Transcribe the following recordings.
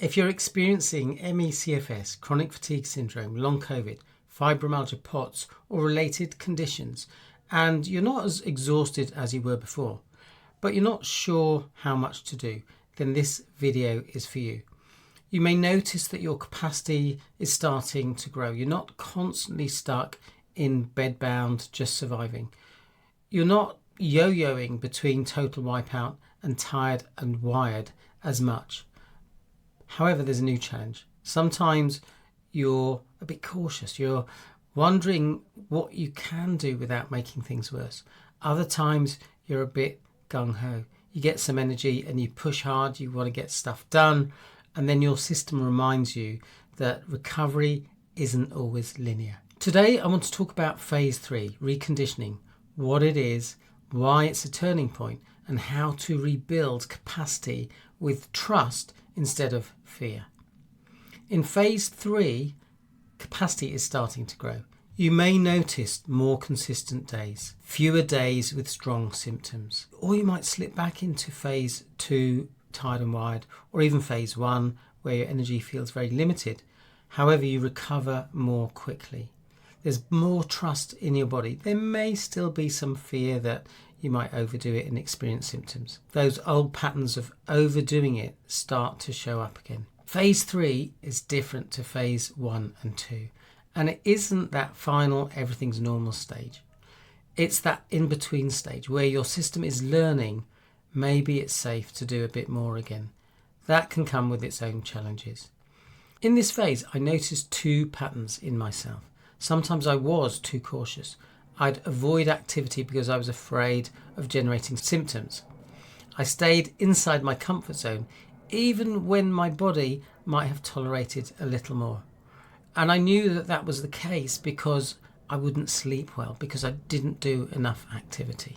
If you're experiencing ME/CFS, chronic fatigue syndrome, long COVID, fibromyalgia, POTS, or related conditions, and you're not as exhausted as you were before, but you're not sure how much to do, then this video is for you. You may notice that your capacity is starting to grow. You're not constantly stuck in bedbound, just surviving. You're not yo-yoing between total wipeout and tired and wired as much. However, there's a new challenge. Sometimes you're a bit cautious. You're wondering what you can do without making things worse. Other times you're a bit gung-ho. You get some energy and you push hard. You want to get stuff done. And then your system reminds you that recovery isn't always linear. Today, I want to talk about phase 3, reconditioning, what it is, why it's a turning point, and how to rebuild capacity with trust instead of fear. In phase 3, capacity is starting to grow. You may notice more consistent days, fewer days with strong symptoms, or you might slip back into phase 2, tired and wired, or even phase 1, where your energy feels very limited. However, you recover more quickly. There's more trust in your body. There may still be some fear that you might overdo it and experience symptoms. Those old patterns of overdoing it start to show up again. Phase 3 is different to phase 1 and 2. And it isn't that final everything's normal stage. It's that in-between stage where your system is learning maybe it's safe to do a bit more again. That can come with its own challenges. In this phase, I noticed two patterns in myself. Sometimes I was too cautious. I'd avoid activity because I was afraid of generating symptoms. I stayed inside my comfort zone, even when my body might have tolerated a little more. And I knew that that was the case because I wouldn't sleep well, because I didn't do enough activity.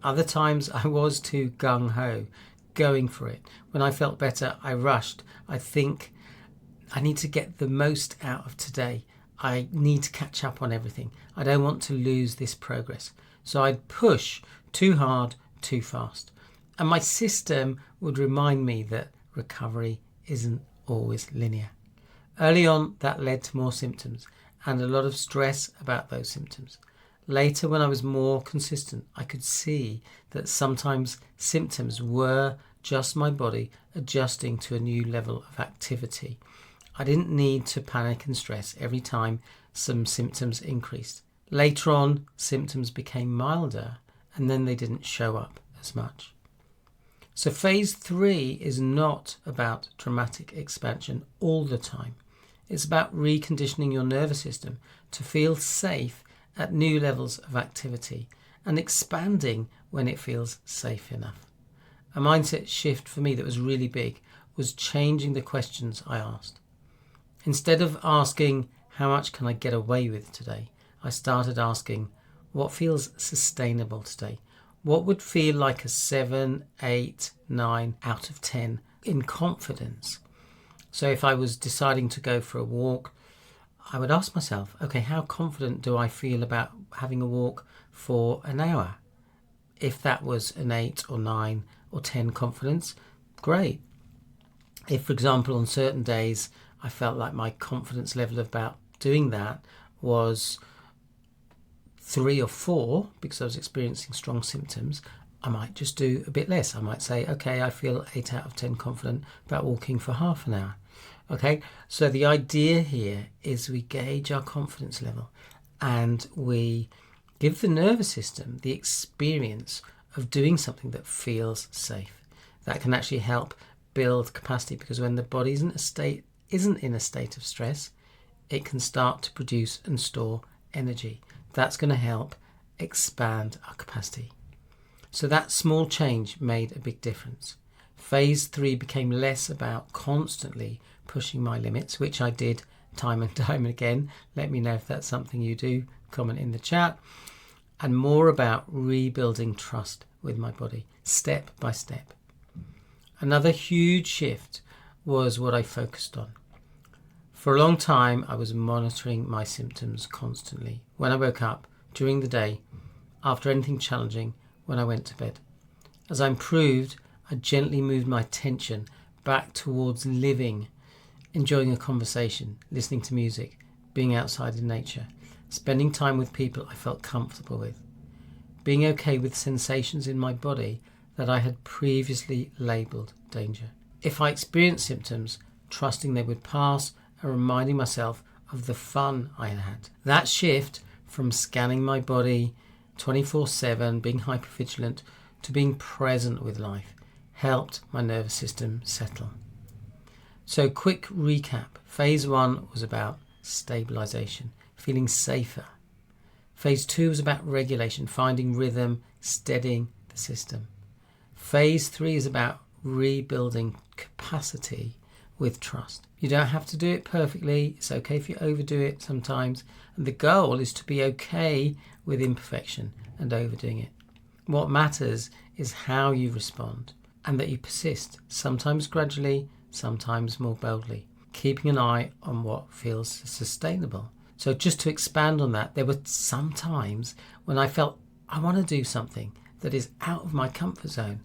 Other times I was too gung-ho, going for it. When I felt better, I rushed. I think I need to get the most out of today. I need to catch up on everything. I don't want to lose this progress. So I'd push too hard, too fast. And my system would remind me that recovery isn't always linear. Early on, that led to more symptoms and a lot of stress about those symptoms. Later, when I was more consistent, I could see that sometimes symptoms were just my body adjusting to a new level of activity. I didn't need to panic and stress every time some symptoms increased. Later on, symptoms became milder and then they didn't show up as much. So phase 3 is not about dramatic expansion all the time. It's about reconditioning your nervous system to feel safe at new levels of activity and expanding when it feels safe enough. A mindset shift for me that was really big was changing the questions I asked. Instead of asking, how much can I get away with today? I started asking, what feels sustainable today? What would feel like a 7, 8, 9 out of 10 in confidence? So if I was deciding to go for a walk, I would ask myself, okay, how confident do I feel about having a walk for an hour? If that was an 8 or 9 or 10 confidence, great. If, for example, on certain days, I felt like my confidence level about doing that was 3 or 4 because I was experiencing strong symptoms, I might just do a bit less. I might say, okay, I feel 8 out of 10 confident about walking for half an hour. Okay, so the idea here is we gauge our confidence level and we give the nervous system the experience of doing something that feels safe. That can actually help build capacity because when the body isn't in a state of stress, it can start to produce and store energy. That's going to help expand our capacity. So that small change made a big difference. Phase 3 became less about constantly pushing my limits, which I did time and time again. Let me know if that's something you do. Comment in the chat. And more about rebuilding trust with my body, step by step. Another huge shift was what I focused on. For a long time, I was monitoring my symptoms constantly. When I woke up, during the day, after anything challenging, when I went to bed. As I improved, I gently moved my attention back towards living, enjoying a conversation, listening to music, being outside in nature, spending time with people I felt comfortable with, being okay with sensations in my body that I had previously labelled danger. If I experienced symptoms, trusting they would pass and reminding myself of the fun I had had. That shift from scanning my body 24/7, being hypervigilant, to being present with life helped my nervous system settle. So quick recap. Phase 1 was about stabilisation, feeling safer. Phase 2 was about regulation, finding rhythm, steadying the system. Phase 3 is about rebuilding capacity with trust. You don't have to do it perfectly. It's okay if you overdo it sometimes. And the goal is to be okay with imperfection and overdoing it. What matters is how you respond and that you persist, sometimes gradually, sometimes more boldly, keeping an eye on what feels sustainable. So just to expand on that, there were some times when I felt I want to do something that is out of my comfort zone.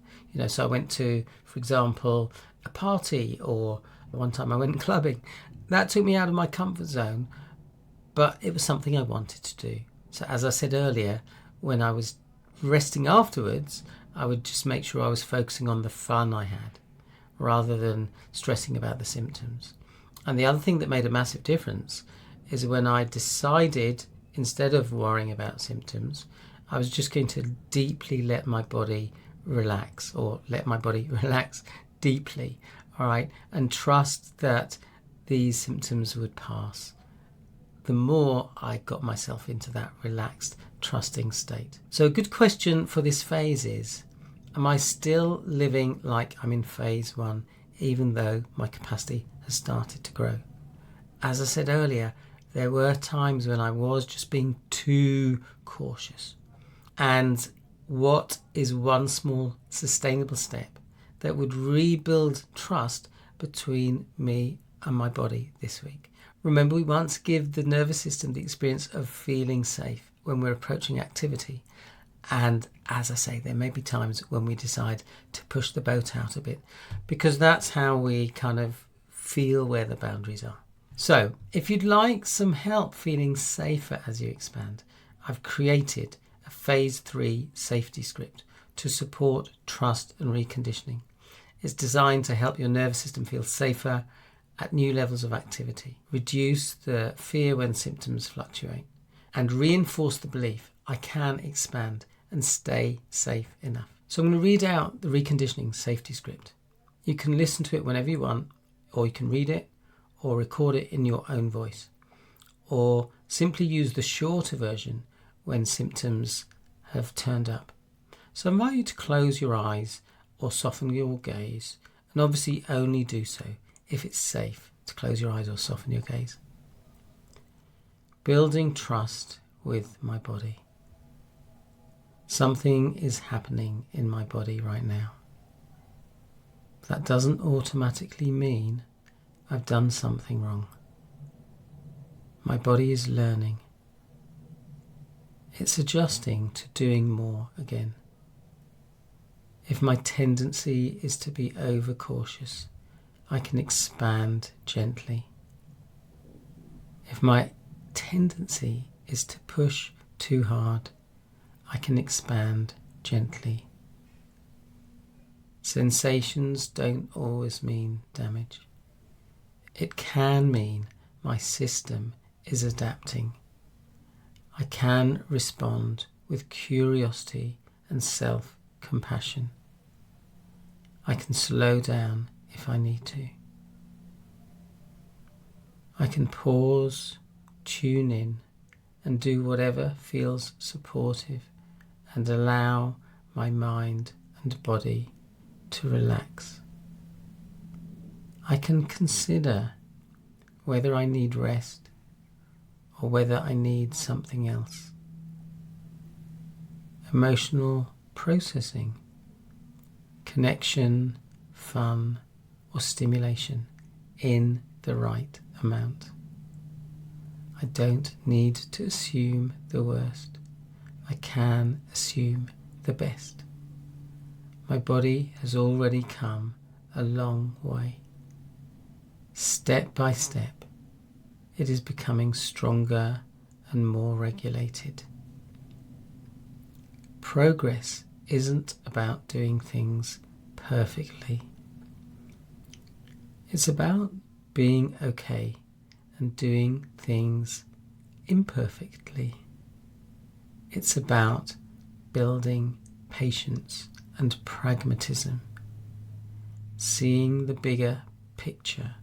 So I went to, for example, a party, or one time I went clubbing. That took me out of my comfort zone, but it was something I wanted to do. So as I said earlier, when I was resting afterwards, I would just make sure I was focusing on the fun I had rather than stressing about the symptoms. And the other thing that made a massive difference is when I decided, instead of worrying about symptoms, I was just going to deeply let my body relax, or let my body relax deeply, all right, and trust that these symptoms would pass. The more I got myself into that relaxed, trusting state. So a good question for this phase is, am I still living like I'm in phase 1, even though my capacity has started to grow? As I said earlier, there were times when I was just being too cautious. And what is one small sustainable step that would rebuild trust between me and my body this week? Remember, we once give the nervous system the experience of feeling safe when we're approaching activity. And as I say, there may be times when we decide to push the boat out a bit, because that's how we kind of feel where the boundaries are. So if you'd like some help feeling safer as you expand, I've created a phase 3 safety script to support trust and reconditioning. It's designed to help your nervous system feel safer at new levels of activity, reduce the fear when symptoms fluctuate, and reinforce the belief I can expand and stay safe enough. So I'm going to read out the reconditioning safety script. You can listen to it whenever you want, or you can read it or record it in your own voice, or simply use the shorter version when symptoms have turned up. So I invite you to close your eyes or soften your gaze, and obviously only do so if it's safe to close your eyes or soften your gaze. Building trust with my body. Something is happening in my body right now. That doesn't automatically mean I've done something wrong. My body is learning. It's adjusting to doing more again. If my tendency is to be overcautious, I can expand gently. If my tendency is to push too hard, I can expand gently. Sensations don't always mean damage. It can mean my system is adapting. I can respond with curiosity and self-compassion. I can slow down if I need to. I can pause, tune in, and do whatever feels supportive and allow my mind and body to relax. I can consider whether I need rest or whether I need something else. Emotional processing, connection, fun, or stimulation in the right amount. I don't need to assume the worst. I can assume the best. My body has already come a long way. Step by step, it is becoming stronger and more regulated. Progress isn't about doing things perfectly. It's about being okay and doing things imperfectly. It's about building patience and pragmatism, seeing the bigger picture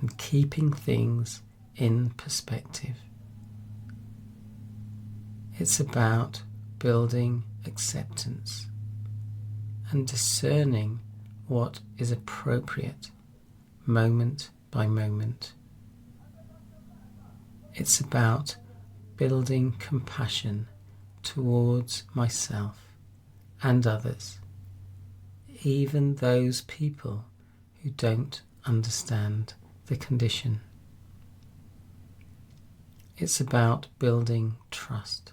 and keeping things in perspective. It's about building acceptance and discerning what is appropriate moment by moment. It's about building compassion towards myself and others, even those people who don't understand the condition. It's about building trust.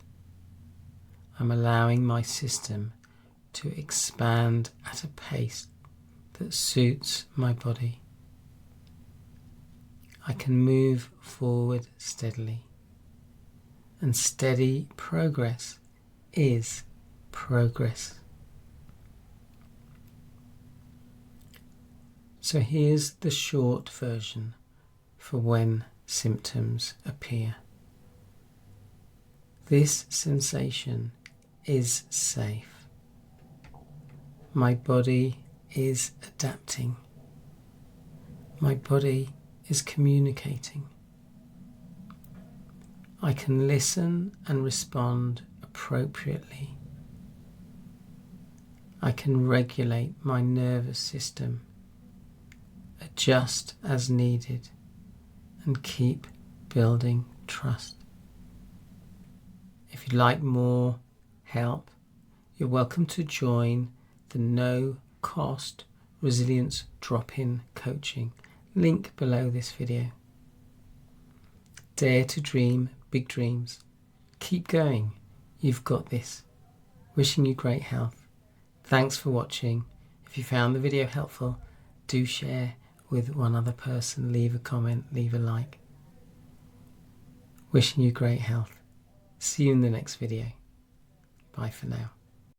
I'm allowing my system to expand at a pace that suits my body. I can move forward steadily, and steady progress is progress. So here's the short version for when symptoms appear. This sensation is safe. My body is adapting. My body is communicating. I can listen and respond appropriately. I can regulate my nervous system, adjust as needed, and keep building trust. If you'd like more help, you're welcome to join the no-cost resilience drop-in coaching, link below this video. Dare to dream big dreams. Keep going. You've got this. Wishing you great health. Thanks for watching. If you found the video helpful, do share with one other person. Leave a comment, leave a like. Wishing you great health. See you in the next video. Bye for now.